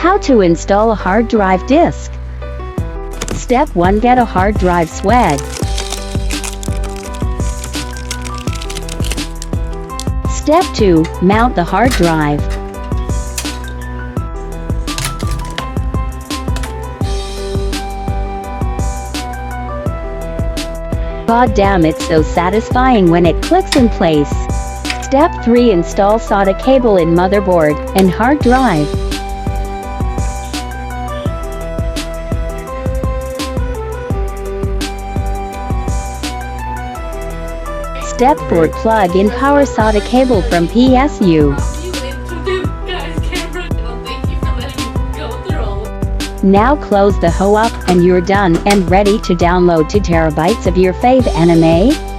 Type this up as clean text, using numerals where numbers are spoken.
How to install a hard drive disk. Step 1. Get a hard drive swag. Step 2. Mount the hard drive. God damn, it's so satisfying when it clicks in place. Step 3. Install SATA cable in motherboard and hard drive. Step 4. Plug in power SATA cable from PSU. Now close the hoe up and you're done and ready to download 2 terabytes of your fave anime.